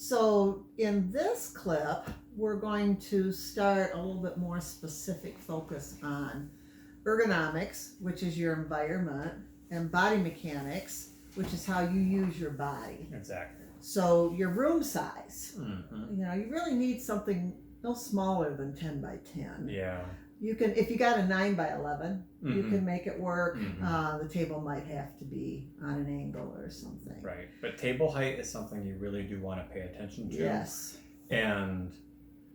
So in this clip, we're going to start a little bit more specific focus on ergonomics, which is your environment, and body mechanics, which is how you use your body. Exactly. So your room size, Mm-hmm. you really need something no smaller than 10 by 10. Yeah. You can, if you got a 9 by 11, you Mhm. can make it work. Mhm. The table might have to be on an angle or something. Right. But table height is something you really do want to pay attention to. Yes. And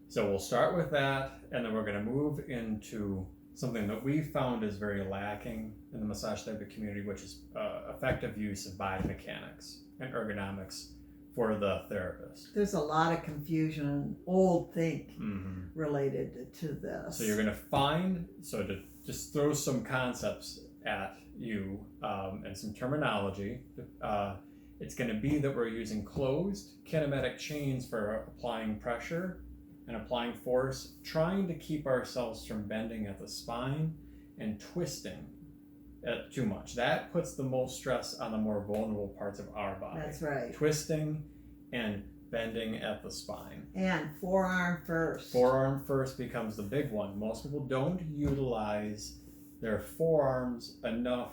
so we'll start with that, and then we're going to move into something that we found is very lacking in the massage therapy community, which is effective use of body mechanics and ergonomics for the therapist. There's a lot of confusion and old think Mm-hmm. related to this. So you're going to find, so to just throw some concepts at you and some terminology, it's going to be that we're using closed kinematic chains for applying pressure and applying force, trying to keep ourselves from bending at the spine and twisting too much. That puts the most stress on the more vulnerable parts of our body. That's right. Twisting and bending at the spine. And forearm first. Forearm first becomes the big one. Most people don't utilize their forearms enough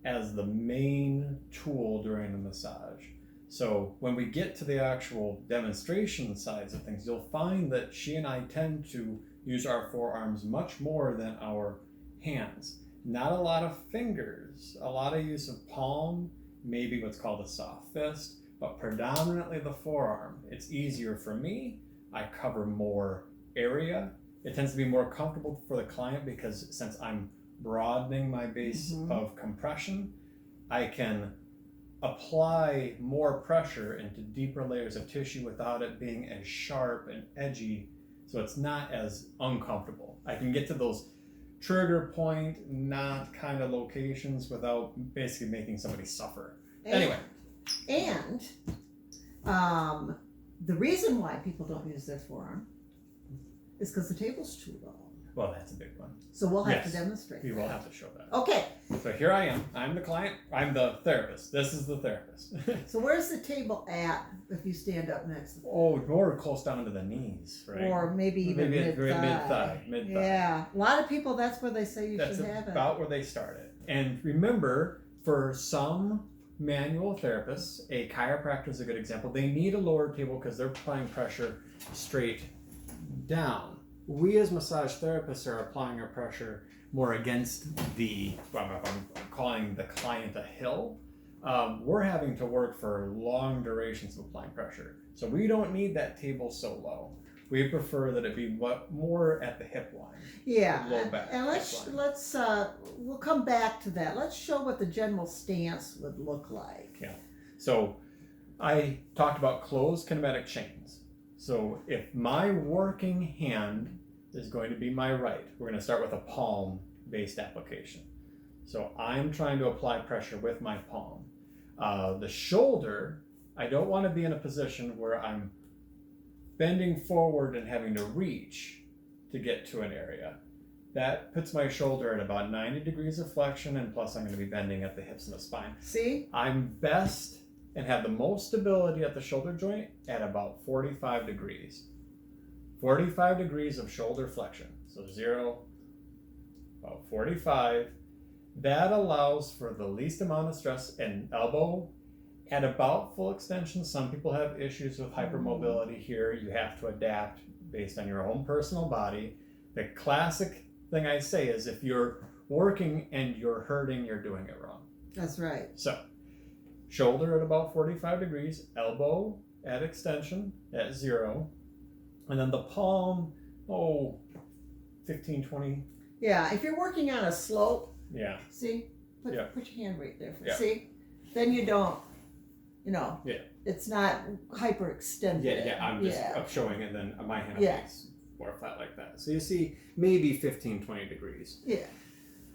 as the main tool during the massage. So when we get to the actual demonstration sides of things, you'll find that she and I tend to use our forearms much more than our hands. Not a lot of fingers, a lot of use of palm, maybe what's called a soft fist, but predominantly the forearm. It's easier for me. I cover more area. It tends to be more comfortable for the client because since I'm broadening my base of compression, I can apply more pressure into deeper layers of tissue without it being as sharp and edgy, so it's not as uncomfortable. I can get to those trigger point, not kind of locations without basically making somebody suffer. Anyway. And the reason why people don't use their forearm is because the table's too low. Well, that's a big one. So we'll have to demonstrate. We will have to show that. Okay. So here I am. I'm the client. I'm the therapist. This is the therapist. So where's the table at if you stand up next to it? Oh, more close down to the knees, right? Or maybe even mid-thigh. Mid-thigh. Yeah. A lot of people, that's where they say you should have it. That's about where they started. And remember, for some manual therapists, a chiropractor is a good example. They need a lower table because they're applying pressure straight down. We as massage therapists are applying our pressure more against the, I'm calling the client a hill. We're having to work for long durations of applying pressure. So we don't need that table so low. We prefer that it be more at the hip line. Yeah, low back, and we'll come back to that. Let's show what the general stance would look like. Yeah. So I talked about closed kinematic chains. So if my working hand is going to be my right, we're going to start with a palm-based application. So I'm trying to apply pressure with my palm. The shoulder, I don't want to be in a position where I'm bending forward and having to reach to get to an area. That puts my shoulder at about 90 degrees of flexion, and plus I'm going to be bending at the hips and the spine. See? I'm best and have the most stability at the shoulder joint at about 45 degrees. 45 degrees of shoulder flexion. So 0, about 45. That allows for the least amount of stress, and elbow at about full extension. Some people have issues with hypermobility here. You have to adapt based on your own personal body. The classic thing I say is if you're working and you're hurting, you're doing it wrong. That's right. So shoulder at about 45 degrees, elbow at extension at 0, and then the palm, 15, 20. Yeah, if you're working on a slope, Yeah. see, put your hand right there. Yeah. See, then you don't, it's not hyperextended. Yeah, I'm just showing it, then my hand is more flat like that. So you see maybe 15, 20 degrees. Yeah.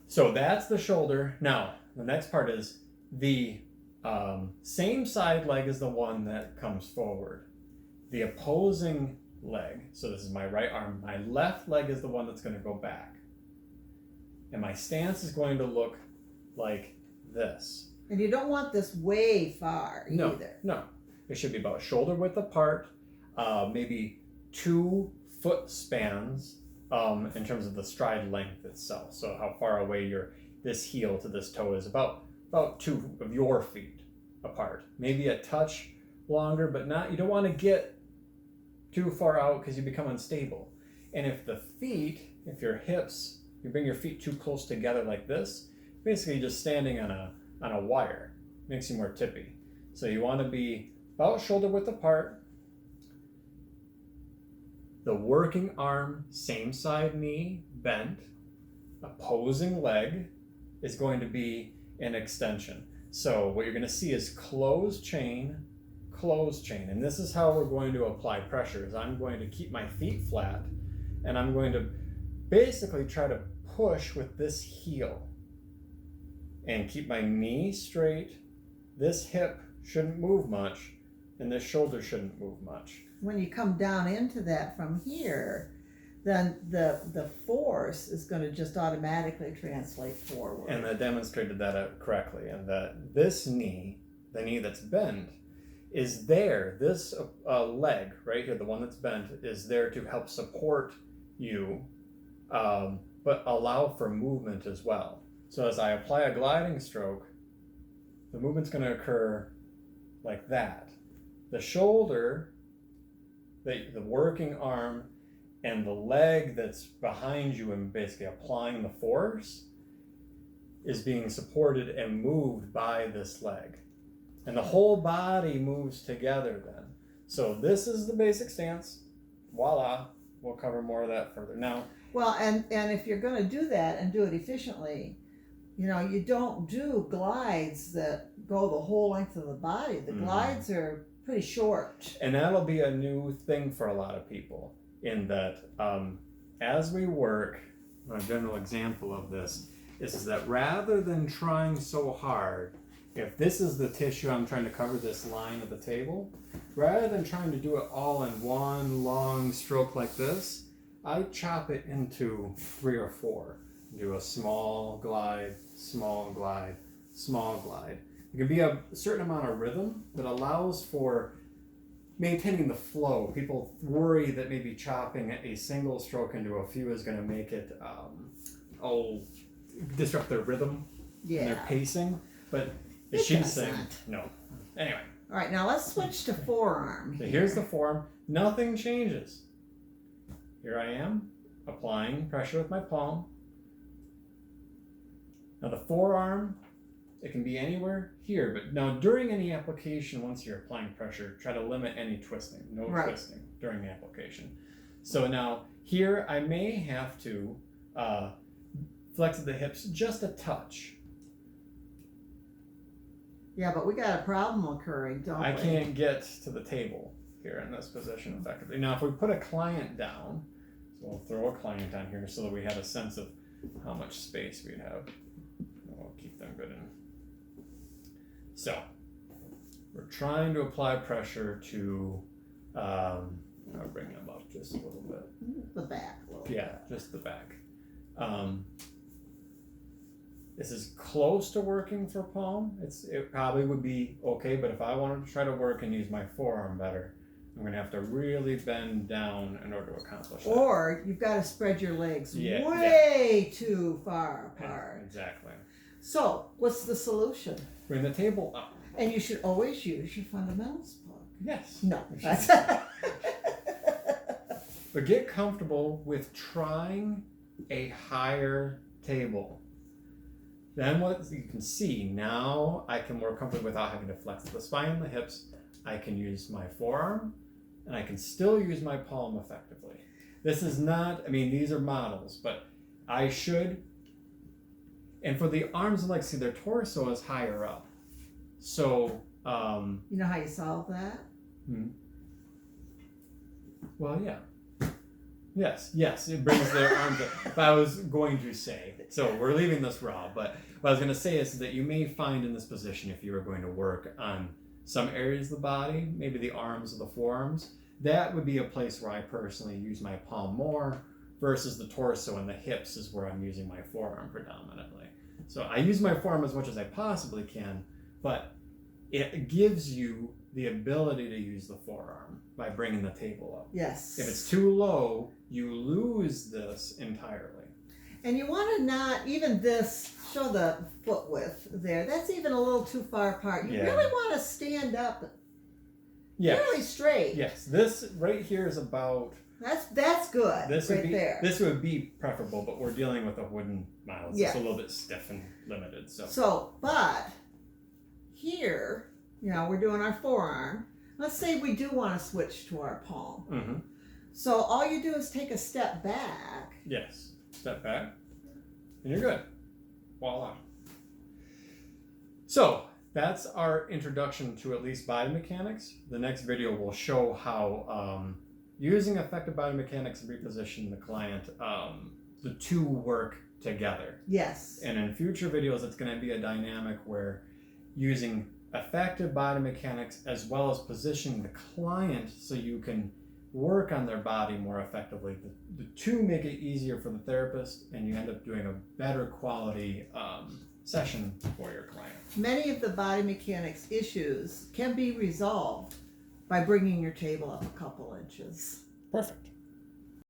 So that's the shoulder. Now, the next part is the same side leg is the one that comes forward. The opposing leg, so this is my right arm, my left leg is the one that's going to go back. And my stance is going to look like this. And you don't want this way far either. No. It should be about shoulder width apart, maybe 2 foot spans in terms of the stride length itself. So how far away this heel to this toe is, about 2 of your feet apart. Maybe a touch longer, but not. You don't want to get too far out because you become unstable. And if your hips, you bring your feet too close together like this, basically just standing on a wire, makes you more tippy. So you want to be about shoulder width apart. The working arm, same side knee bent. Opposing leg is going to be an extension. So what you're going to see is closed chain. And this is how we're going to apply pressure. Is I'm going to keep my feet flat, and I'm going to basically try to push with this heel and keep my knee straight. This hip shouldn't move much, and this shoulder shouldn't move much. When you come down into that from here, then the force is going to just automatically translate forward. And I demonstrated that correctly, and that this knee, the knee that's bent, is there. This leg right here, the one that's bent, is there to help support you, but allow for movement as well. So as I apply a gliding stroke, the movement's going to occur like that. The shoulder, the working arm, and the leg that's behind you and basically applying the force is being supported and moved by this leg. And the whole body moves together then. So this is the basic stance. Voila. We'll cover more of that further. Now, well, and if you're going to do that and do it efficiently, you don't do glides that go the whole length of the body. The glides are pretty short. And that'll be a new thing for a lot of people, in that as we work, a general example of this is that rather than trying so hard, if this is the tissue I'm trying to cover, this line of the table, rather than trying to do it all in one long stroke like this, I chop it into 3 or 4. Do a small glide, small glide, small glide. It can be a certain amount of rhythm that allows for maintaining the flow. People worry that maybe chopping a single stroke into a few is going to make it disrupt their rhythm and their pacing, but she's saying no. Anyway. All right, now let's switch to forearm. So here's the forearm. Nothing changes. Here I am applying pressure with my palm. Now the forearm, it can be anywhere here, but now during any application, once you're applying pressure, try to limit any twisting. No twisting during the application. So now here I may have to flex the hips just a touch. Yeah, but we got a problem occurring, don't we? I can't get to the table here in this position effectively. Now if we put a client down, so we'll throw a client down here so that we have a sense of how much space we'd have. We'll keep them good in. So we're trying to apply pressure to, I'll bring them up just a little bit. The back a little bit. Yeah, just the back. This is close to working for palm. It probably would be okay, but if I wanted to try to work and use my forearm better, I'm going to have to really bend down in order to accomplish that. Or you've got to spread your legs way too far apart. Yeah, exactly. So, what's the solution? Bring the table up. And you should always use your fundamentals book. Yes. No. But get comfortable with trying a higher table. Then what you can see, now I can work comfortably without having to flex the spine and the hips. I can use my forearm, and I can still use my palm effectively. This is not, these are models, but I should, and for the arms and legs, see their torso is higher up. So, you know how you solve that? Well, yeah. Yes, it brings their arms up. But I was going to say, so we're leaving this raw, but what I was going to say is that you may find in this position, if you were going to work on some areas of the body, maybe the arms or the forearms, that would be a place where I personally use my palm more versus the torso and the hips is where I'm using my forearm predominantly. So I use my forearm as much as I possibly can, but it gives you the ability to use the forearm by bringing the table up. Yes. If it's too low, you lose this entirely. And you want to not, even this, show the foot width there. That's even a little too far apart. You Yeah. really want to stand up Yes. fairly straight. Yes. This right here is about. That's good. This right would be there. This would be preferable, but we're dealing with a wooden model. It's Yeah. just a little bit stiff and limited. So, but here, we're doing our forearm. Let's say we do want to switch to our palm. Mm-hmm. So all you do is take a step back. Yes. Step back, and you're good. Voila. So that's our introduction to at least body mechanics. The next video will show how using effective body mechanics and reposition the client, the two work together. Yes. And in future videos, it's going to be a dynamic where using effective body mechanics as well as positioning the client so you can work on their body more effectively. The two make it easier for the therapist, and you end up doing a better quality session for your client. Many of the body mechanics issues can be resolved by bringing your table up a couple inches. Perfect.